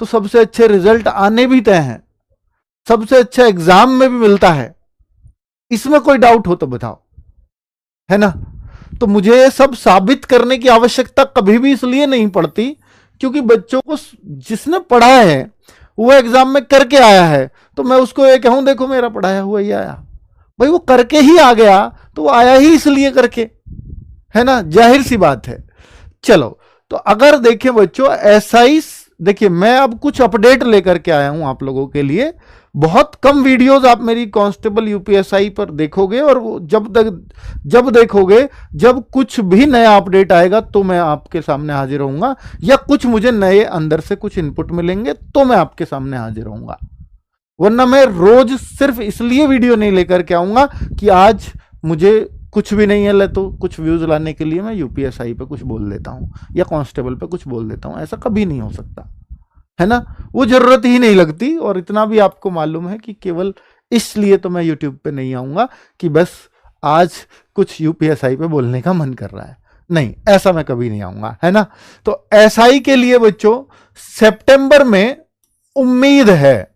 तो सबसे अच्छे रिजल्ट आने भी तय हैं, सबसे अच्छा एग्जाम में भी मिलता है। इसमें कोई डाउट हो तो बताओ, है ना। तो मुझे ये सब साबित करने की आवश्यकता कभी भी इसलिए नहीं पड़ती क्योंकि बच्चों को जिसने पढ़ा है वो एग्जाम में करके आया है, तो मैं उसको ये कहूं देखो मेरा पढ़ाया हुआ ही आया। भाई वो करके ही आ गया, तो वो आया ही इसलिए करके, है ना, जाहिर सी बात है। चलो, तो अगर देखिए बच्चों ऐसा ही, देखिए मैं अब कुछ अपडेट लेकर के आया हूं आप लोगों के लिए। बहुत कम वीडियोस आप मेरी कांस्टेबल यूपीएसआई पर देखोगे, और जब देखोगे, जब कुछ भी नया अपडेट आएगा तो मैं आपके सामने हाजिर होऊंगा, या कुछ मुझे नए अंदर से कुछ इनपुट मिलेंगे तो मैं आपके सामने हाजिर होऊंगा। वरना मैं रोज सिर्फ इसलिए वीडियो नहीं लेकर के आऊंगा कि आज मुझे कुछ भी नहीं है तो कुछ व्यूज लाने के लिए मैं यूपीएसआई पे कुछ बोल देता हूं या कांस्टेबल पे कुछ बोल देता हूं, ऐसा कभी नहीं हो सकता, है ना। वो जरूरत ही नहीं लगती। और इतना भी आपको मालूम है कि केवल इसलिए तो मैं यूट्यूब पे नहीं आऊंगा कि बस आज कुछ यूपीएसआई पे बोलने का मन कर रहा है, नहीं, ऐसा मैं कभी नहीं आऊंगा, है ना। तो एसआई के लिए बच्चों सितंबर में उम्मीद है,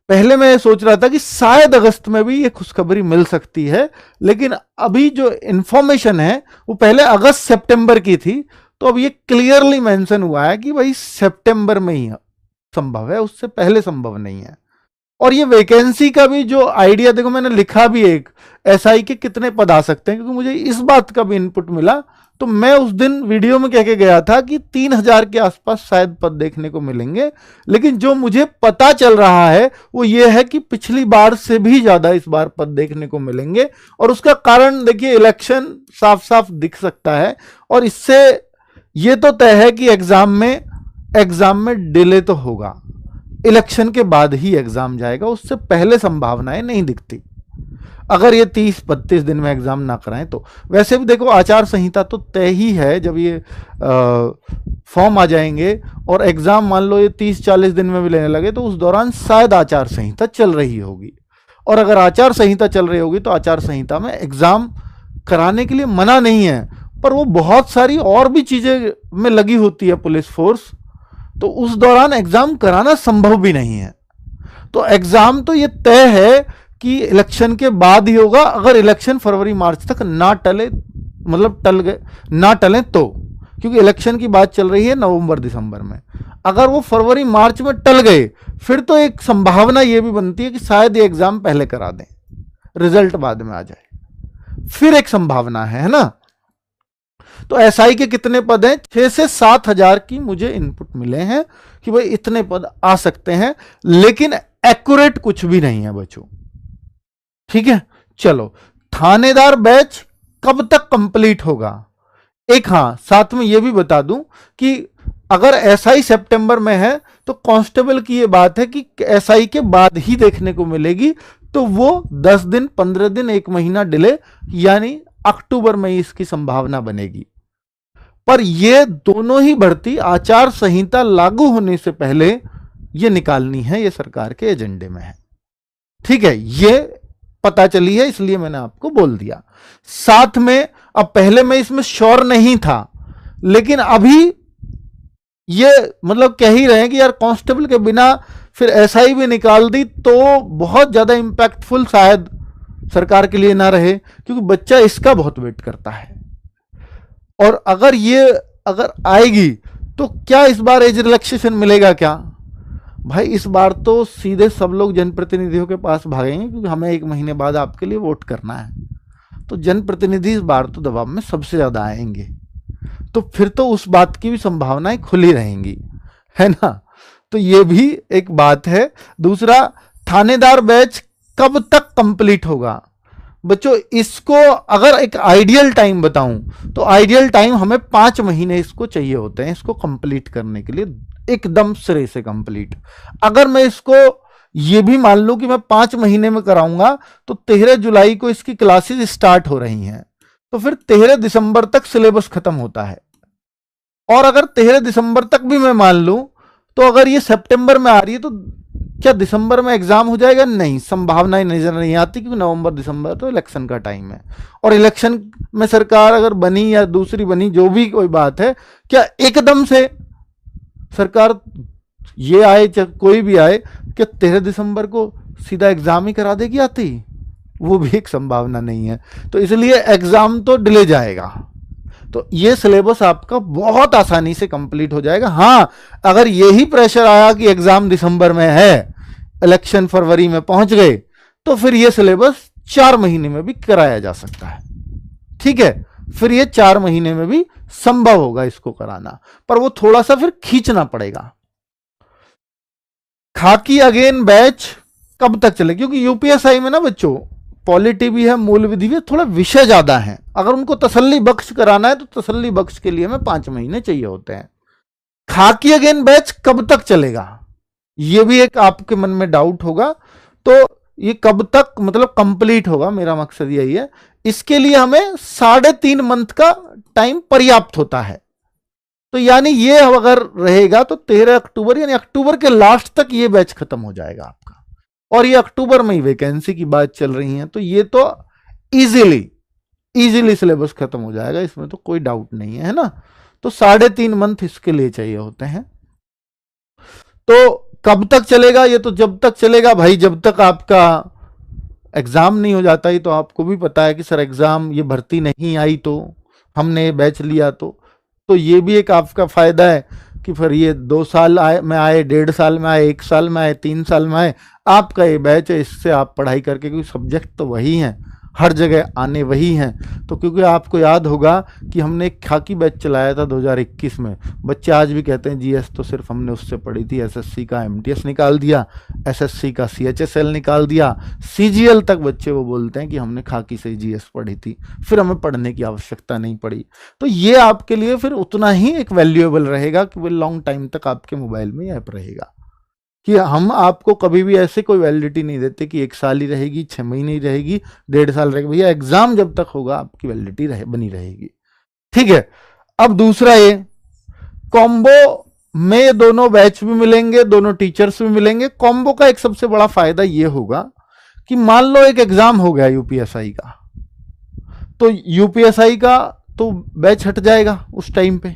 पहले मैं सोच रहा था कि शायद अगस्त में भी ये खुशखबरी मिल सकती है, लेकिन अभी जो इंफॉर्मेशन है वो पहले अगस्त सितंबर की थी, तो अब ये क्लियरली मेंशन हुआ है कि भाई सितंबर में ही संभव है, उससे पहले संभव नहीं है। और ये वैकेंसी का भी जो आइडिया, देखो मैंने लिखा भी एक, एसआई के कितने पद आ सकते हैं, क्योंकि मुझे इस बात का भी इनपुट मिला। तो मैं उस दिन वीडियो में कह के गया था कि 3000 के आसपास शायद पद देखने को मिलेंगे, लेकिन जो मुझे पता चल रहा है वो ये है कि पिछली बार से भी ज्यादा इस बार पद देखने को मिलेंगे। और उसका कारण देखिए, इलेक्शन साफ साफ दिख सकता है, और इससे ये तो तय है कि एग्जाम में डिले तो होगा, इलेक्शन के बाद ही एग्जाम जाएगा, उससे पहले संभावनाएं नहीं दिखती, अगर ये 30-32 दिन में एग्जाम ना कराएं तो। वैसे भी देखो आचार संहिता तो तय ही है, जब ये फॉर्म आ जाएंगे और एग्जाम मान लो ये 30-40 दिन में भी लेने लगे, तो उस दौरान शायद आचार संहिता चल रही होगी। और अगर आचार संहिता चल रही होगी तो आचार संहिता में एग्जाम कराने के लिए मना नहीं है, पर वो बहुत सारी और भी चीजें में लगी होती है पुलिस फोर्स, तो उस दौरान एग्जाम कराना संभव भी नहीं है। तो एग्जाम तो ये तय है कि इलेक्शन के बाद ही होगा, अगर इलेक्शन फरवरी मार्च तक ना टले, मतलब टल गए ना टले तो, क्योंकि इलेक्शन की बात चल रही है नवंबर दिसंबर में। अगर वो फरवरी मार्च में टल गए, फिर तो एक संभावना ये भी बनती है कि शायद ये एग्जाम पहले करा दें, रिजल्ट बाद में आ जाए, फिर एक संभावना है ना। तो एसआई के कितने पद हैं? 6 से 7 हजार की मुझे इनपुट मिले हैं कि भाई इतने पद आ सकते हैं, लेकिन एक्यूरेट कुछ भी नहीं है बच्चों, ठीक है। चलो, थानेदार बैच कब तक कंप्लीट होगा? एक हाँ, साथ में यह भी बता दूं कि अगर एसआई सितंबर में है तो कांस्टेबल की यह बात है कि एसआई के बाद ही देखने को मिलेगी, तो वो 10 दिन 15 दिन 1 महीना डिले, यानी अक्टूबर में इसकी संभावना बनेगी। पर ये दोनों ही भर्ती आचार संहिता लागू होने से पहले ये निकालनी है, ये सरकार के एजेंडे में है, ठीक है। ये पता चली है, इसलिए मैंने आपको बोल दिया। साथ में अब पहले मैं इसमें श्योर नहीं था, लेकिन अभी ये मतलब कह ही रहे हैं कि यार कांस्टेबल के बिना फिर एसआई भी निकाल दी तो बहुत ज्यादा इंपैक्टफुल शायद सरकार के लिए ना रहे, क्योंकि बच्चा इसका बहुत वेट करता है। और अगर आएगी तो क्या इस बार एज रिलैक्सेशन मिलेगा क्या? भाई इस बार तो सीधे सब लोग जनप्रतिनिधियों के पास भागेंगे, क्योंकि हमें 1 महीने बाद आपके लिए वोट करना है, तो जनप्रतिनिधि इस बार तो दबाव में सबसे ज्यादा आएंगे, तो फिर तो उस बात की भी संभावनाएं खुली रहेंगी, है ना। तो ये भी एक बात है। दूसरा, थानेदार बैच कब तक कंप्लीट होगा? बच्चों इसको अगर एक आइडियल टाइम बताऊं तो आइडियल टाइम हमें 5 महीने इसको चाहिए होते हैं, इसको कंप्लीट करने के लिए, एकदम सिरे से कंप्लीट। अगर मैं इसको ये भी मान लूं कि मैं 5 महीने में कराऊंगा, तो 13 जुलाई को इसकी क्लासेस स्टार्ट हो रही हैं, तो फिर 13 दिसंबर तक सिलेबस खत्म होता है। और अगर 13 दिसंबर तक भी मैं मान लूं, तो अगर ये सितंबर में आ रही है तो क्या दिसंबर में एग्जाम हो जाएगा? नहीं, संभावनाएं नजर नहीं आती, क्योंकि नवंबर दिसंबर तो इलेक्शन का टाइम है, और इलेक्शन में सरकार अगर बनी या दूसरी बनी, जो भी कोई बात है, क्या एकदम से सरकार ये आए चाहे कोई भी आए, क्या 13 दिसंबर को सीधा एग्जाम ही करा देगी आते ही? वो भी एक संभावना नहीं है। तो इसलिए एग्जाम तो डिले जाएगा। तो ये सिलेबस आपका बहुत आसानी से कंप्लीट हो जाएगा। हाँ, अगर यही प्रेशर आया कि एग्जाम दिसंबर में है, इलेक्शन फरवरी में पहुंच गए, तो फिर ये सिलेबस 4 महीने में भी कराया जा सकता है। ठीक है, फिर ये 4 महीने में भी संभव होगा इसको कराना, पर वो थोड़ा सा फिर खींचना पड़ेगा। खाकी अगेन बैच कब तक चले? क्योंकि यूपीएसआई में ना बच्चों पॉलिटी भी है, मूल विधि भी है, थोड़ा विषय ज्यादा है। अगर उनको तसल्ली बख्श कराना है तो तसल्ली बख्श के लिए हमें 5 महीने चाहिए होते हैं। खाकी अगेन बैच कब तक चलेगा, ये भी एक आपके मन में डाउट होगा। तो ये कब तक मतलब कंप्लीट होगा, मेरा मकसद यही है। इसके लिए हमें 3.5 मंथ का टाइम पर्याप्त होता है। तो यानी ये अगर रहेगा तो 13 अक्टूबर यानी अक्टूबर के लास्ट तक ये बैच खत्म हो जाएगा आपका। और ये अक्टूबर में ही वैकेंसी की बात चल रही है, तो ये तो इजीली सिलेबस खत्म हो जाएगा, इसमें तो कोई डाउट नहीं है ना। तो 3.5 मंथ इसके लिए चाहिए होते हैं। तो कब तक चलेगा? ये तो जब तक चलेगा भाई, जब तक आपका एग्जाम नहीं हो जाता। ही तो आपको भी पता है कि सर एग्जाम ये भर्ती नहीं आई तो हमने बैच लिया, तो ये भी एक आपका फायदा है कि फिर ये 2 साल में आए, 1.5 साल में आए, 1 साल में आए, 3 साल में आए, आपका ये बैच है। इससे आप पढ़ाई करके, क्योंकि सब्जेक्ट तो वही हैं, हर जगह आने वही हैं। तो क्योंकि आपको याद होगा कि हमने एक खाकी बैच चलाया था 2021 में। बच्चे आज भी कहते हैं जीएस तो सिर्फ हमने उससे पढ़ी थी, एसएससी का एमटीएस निकाल दिया, एसएससी का सीएचएसएल निकाल दिया, सीजीएल तक बच्चे वो बोलते हैं कि हमने खाकी से जीएस पढ़ी थी, फिर हमें पढ़ने की आवश्यकता नहीं पड़ी। तो ये आपके लिए फिर उतना ही एक वैल्यूएबल रहेगा कि वो लॉन्ग टाइम तक आपके मोबाइल में ऐप रहेगा। कि हम आपको कभी भी ऐसे कोई वैलिडिटी नहीं देते कि 1 साल ही रहेगी, 6 महीने ही रहेगी, 1.5 साल रहेगी। भैया एग्जाम जब तक होगा आपकी वैलिडिटी बनी रहेगी। ठीक है, अब दूसरा ये कॉम्बो में दोनों बैच भी मिलेंगे, दोनों टीचर्स भी मिलेंगे। कॉम्बो का एक सबसे बड़ा फायदा ये होगा कि मान लो एक एग्जाम हो गया यूपीएसआई का, तो यूपीएसआई का तो बैच हट जाएगा उस टाइम पे,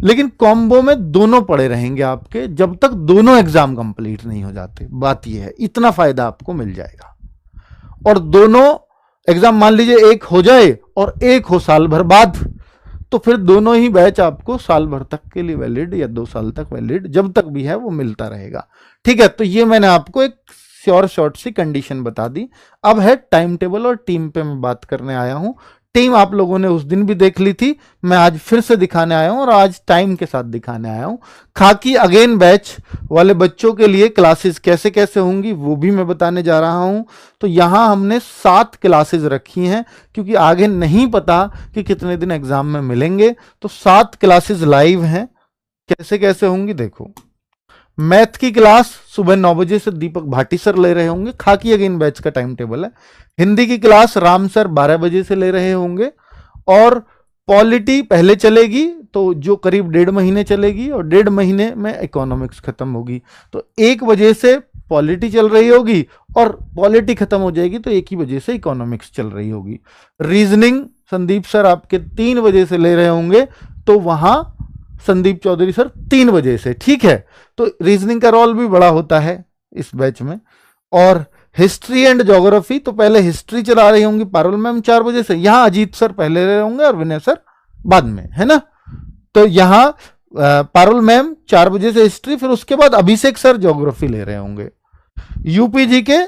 लेकिन कॉम्बो में दोनों पड़े रहेंगे आपके जब तक दोनों एग्जाम कंप्लीट नहीं हो जाते। बात यह है, इतना फायदा आपको मिल जाएगा। और दोनों एग्जाम मान लीजिए एक हो जाए और एक हो साल भर बाद, तो फिर दोनों ही बैच आपको साल भर तक के लिए वैलिड या 2 साल तक वैलिड, जब तक भी है वो मिलता रहेगा। ठीक है, तो ये मैंने आपको एक शॉर्ट सी कंडीशन बता दी। अब है टाइम टेबल और टीम पे मैं बात करने आया हूं। टीम आप लोगों ने उस दिन भी देख ली थी, मैं आज फिर से दिखाने आया हूं और आज टाइम के साथ दिखाने आया हूं। खाकी अगेन बैच वाले बच्चों के लिए क्लासेस कैसे कैसे होंगी वो भी मैं बताने जा रहा हूं। तो यहां हमने 7 क्लासेस रखी हैं, क्योंकि आगे नहीं पता कि कितने दिन एग्जाम में मिलेंगे। तो 7 क्लासेस लाइव हैं। कैसे कैसे होंगी देखो। मैथ की क्लास सुबह 9 बजे से दीपक भाटी सर ले रहे होंगे, खाकी अगेन बैच का टाइम टेबल है। हिंदी की क्लास राम सर 12 बजे से ले रहे होंगे, और पॉलिटी पहले चलेगी तो जो करीब 1.5 महीने चलेगी, और 1.5 महीने में इकोनॉमिक्स खत्म होगी। तो 1 बजे से पॉलिटी चल रही होगी और पॉलिटी खत्म हो जाएगी तो 1 ही बजे से इकोनॉमिक्स चल रही होगी। रीजनिंग संदीप सर आपके 3 बजे से ले रहे होंगे, तो वहां संदीप चौधरी सर 3 बजे से। ठीक है, तो रीजनिंग का रोल भी बड़ा होता है इस बैच में। और हिस्ट्री एंड ज्योग्राफी तो पहले हिस्ट्री चला रही होंगी पारुल मैम 4 बजे से, यहां अजीत सर पहले रहे होंगे और विनय सर बाद में, है ना। तो यहां पारुल मैम 4 बजे से हिस्ट्री, फिर उसके बाद अभिषेक सर ज्योग्राफी ले रहे होंगे। यूपीजी के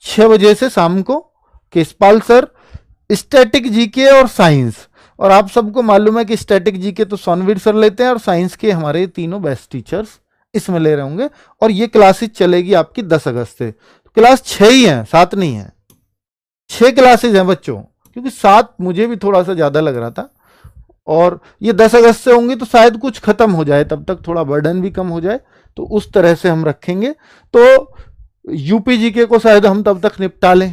6 बजे से शाम को केशपाल सर स्टैटिक जीके और साइंस। और आप सबको मालूम है कि स्टैटिक जीके तो सोनवीर सर लेते हैं, और साइंस के हमारे तीनों बेस्ट टीचर्स इसमें ले रहे होंगे। और ये क्लासेस चलेगी आपकी 10 अगस्त से। क्लास 6 ही है, 7 नहीं है, 6 क्लासेस हैं बच्चों, क्योंकि 7 मुझे भी थोड़ा सा ज्यादा लग रहा था। और ये 10 अगस्त से होंगी तो शायद कुछ खत्म हो जाए, तब तक थोड़ा बर्डन भी कम हो जाए, तो उस तरह से हम रखेंगे। तो यूपीजीके को शायद हम तब तक निपटा लें,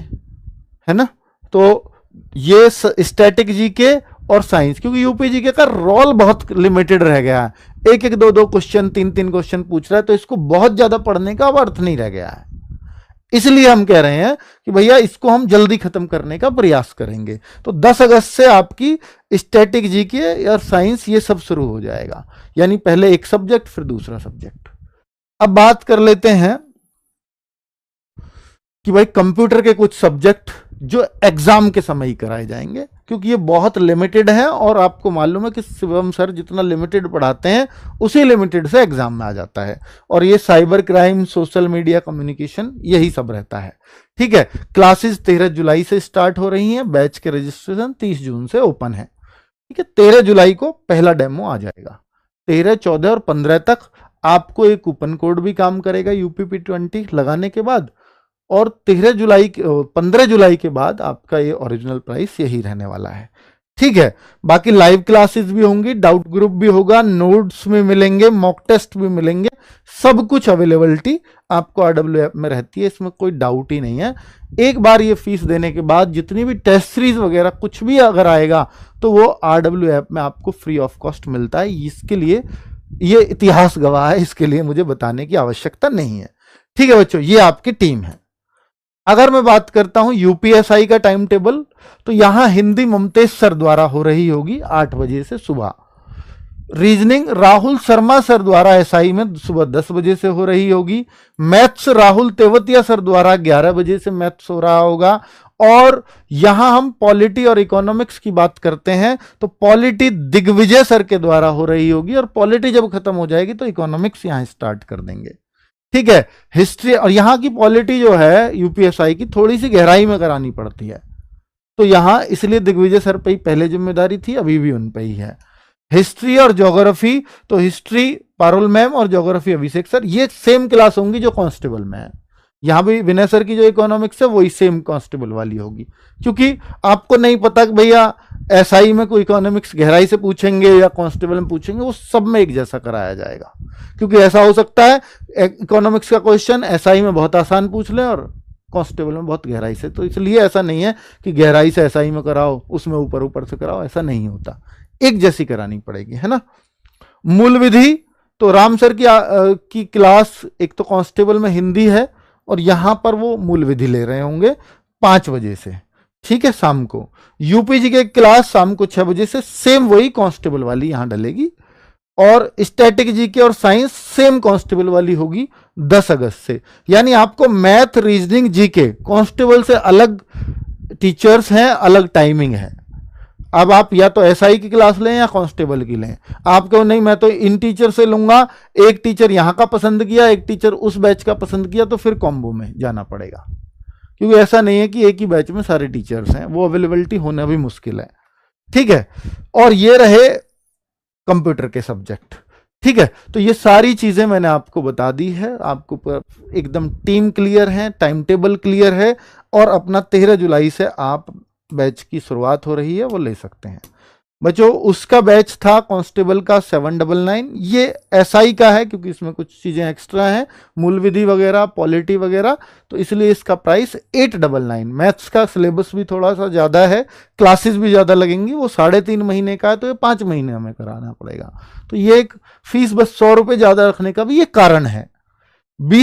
है ना। तो ये स्टैटिक जीके और साइंस, क्योंकि यूपीजीके का रोल बहुत लिमिटेड रह गया है, 1-1, 2-2 क्वेश्चन, 3-3 क्वेश्चन पूछ रहा है, तो इसको बहुत ज्यादा पढ़ने का अब अर्थ नहीं रह गया है। इसलिए हम कह रहे हैं कि भैया इसको हम जल्दी खत्म करने का प्रयास करेंगे। तो 10 अगस्त से आपकी स्टैटिक जीके और साइंस ये सब शुरू हो जाएगा, यानी पहले एक सब्जेक्ट फिर दूसरा सब्जेक्ट। अब बात कर लेते हैं कि भाई कंप्यूटर के कुछ सब्जेक्ट जो एग्जाम के समय ही कराए जाएंगे, क्योंकि ये बहुत लिमिटेड है और आपको मालूम है कि शिवम सर जितना लिमिटेड पढ़ाते हैं उसी लिमिटेड से एग्जाम में आ जाता है। और ये cyber crime, social media, communication, यही सब रहता है। ठीक है, क्लासेस 13 जुलाई से स्टार्ट हो रही हैं, बैच के रजिस्ट्रेशन 30 जून से ओपन है। ठीक है, 13 जुलाई को पहला डेमो आ जाएगा। 13, 14 और 15 तक आपको एक कूपन कोड भी काम करेगा UPP20 लगाने के बाद, और 15 जुलाई के बाद आपका ये ओरिजिनल प्राइस यही रहने वाला है। ठीक है, बाकी लाइव क्लासेस भी होंगी, डाउट ग्रुप भी होगा, नोट्स में मिलेंगे, मॉक टेस्ट भी मिलेंगे, सब कुछ अवेलेबिलिटी आपको RW ऐप में रहती है, इसमें कोई डाउट ही नहीं है। एक बार ये फीस देने के बाद जितनी भी टेस्ट सीरीज वगैरह कुछ भी अगर आएगा तो वो RW ऐप में आपको फ्री ऑफ कॉस्ट मिलता है। इसके लिए ये इतिहास गवाह है, इसके लिए मुझे बताने की आवश्यकता नहीं है। ठीक है बच्चों, ये आपकी टीम है। अगर मैं बात करता हूं UPSI का टाइम टेबल, तो यहां हिंदी मुमतेज सर द्वारा हो रही होगी 8 बजे से सुबह। रीजनिंग राहुल शर्मा सर द्वारा SI में सुबह 10 बजे से हो रही होगी। मैथ्स राहुल तेवतिया सर द्वारा 11 बजे से मैथ्स हो रहा होगा। और यहां हम पॉलिटी और इकोनॉमिक्स की बात करते हैं तो पॉलिटी दिग्विजय सर के द्वारा हो रही होगी, और पॉलिटी जब खत्म हो जाएगी तो इकोनॉमिक्स यहां स्टार्ट कर देंगे। ठीक है, हिस्ट्री और यहां की पॉलिटी जो है UPSI की थोड़ी सी गहराई में करानी पड़ती है, तो यहां इसलिए दिग्विजय सर पे ही पहले जिम्मेदारी थी, अभी भी उन पे ही है। हिस्ट्री और ज्योग्राफी, तो हिस्ट्री पारुल मैम और ज्योग्राफी अभिषेक सर, ये सेम क्लास होंगी जो कांस्टेबल में है। यहां भी विनय सर की जो इकोनॉमिक्स है वही सेम कांस्टेबल वाली होगी, क्योंकि आपको नहीं पता कि भैया SI में कोई इकोनॉमिक्स गहराई से पूछेंगे या कांस्टेबल में पूछेंगे, वो सब में एक जैसा कराया जाएगा। क्योंकि ऐसा हो सकता है इकोनॉमिक्स का क्वेश्चन SI में बहुत आसान पूछ लें और कांस्टेबल में बहुत गहराई से, तो इसलिए ऐसा नहीं है कि गहराई से SI में कराओ उसमें ऊपर ऊपर से कराओ, ऐसा नहीं होता, एक जैसी करानी पड़ेगी, है ना। मूल विधि, तो राम सर की क्लास एक तो कांस्टेबल में हिंदी है और यहां पर वो मूल विधि ले रहे होंगे 5 बजे से। ठीक है, शाम को UPG के क्लास शाम को 6 बजे से, सेम वही कांस्टेबल वाली यहां डलेगी। और स्टैटिक जीके और साइंस सेम कांस्टेबल वाली होगी 10 अगस्त से। यानी आपको मैथ, रीजनिंग, जीके कांस्टेबल से अलग टीचर्स हैं, अलग टाइमिंग है। अब आप या तो SI की क्लास लें या कांस्टेबल की लें। आप कहो नहीं मैं तो इन टीचर से लूंगा, एक टीचर यहां का पसंद किया, एक टीचर उस बैच का पसंद किया, तो फिर कॉम्बो में जाना पड़ेगा, क्योंकि ऐसा नहीं है कि एक ही बैच में सारे टीचर्स हैं, वो अवेलेबिलिटी होना भी मुश्किल है। ठीक है, और ये रहे कंप्यूटर के सब्जेक्ट। ठीक है, तो ये सारी चीजें मैंने आपको बता दी है, आपको एकदम टीम क्लियर है, टाइम टेबल क्लियर है, और अपना 13 जुलाई से आप बैच की शुरुआत हो रही है वो ले सकते हैं। बच्चों उसका बैच था कांस्टेबल का 799, ये SI का है क्योंकि इसमें कुछ चीजें एक्स्ट्रा हैं, मूल विधि वगैरह, पॉलिटी वगैरह, तो इसलिए इसका प्राइस 899। मैथ्स का सिलेबस भी थोड़ा सा ज्यादा है, क्लासेस भी ज्यादा लगेंगी, वो 3.5 महीने का है, तो ये 5 महीने हमें कराना पड़ेगा। तो ये एक फीस बस 100 रुपये ज्यादा रखने का भी ये कारण है। 20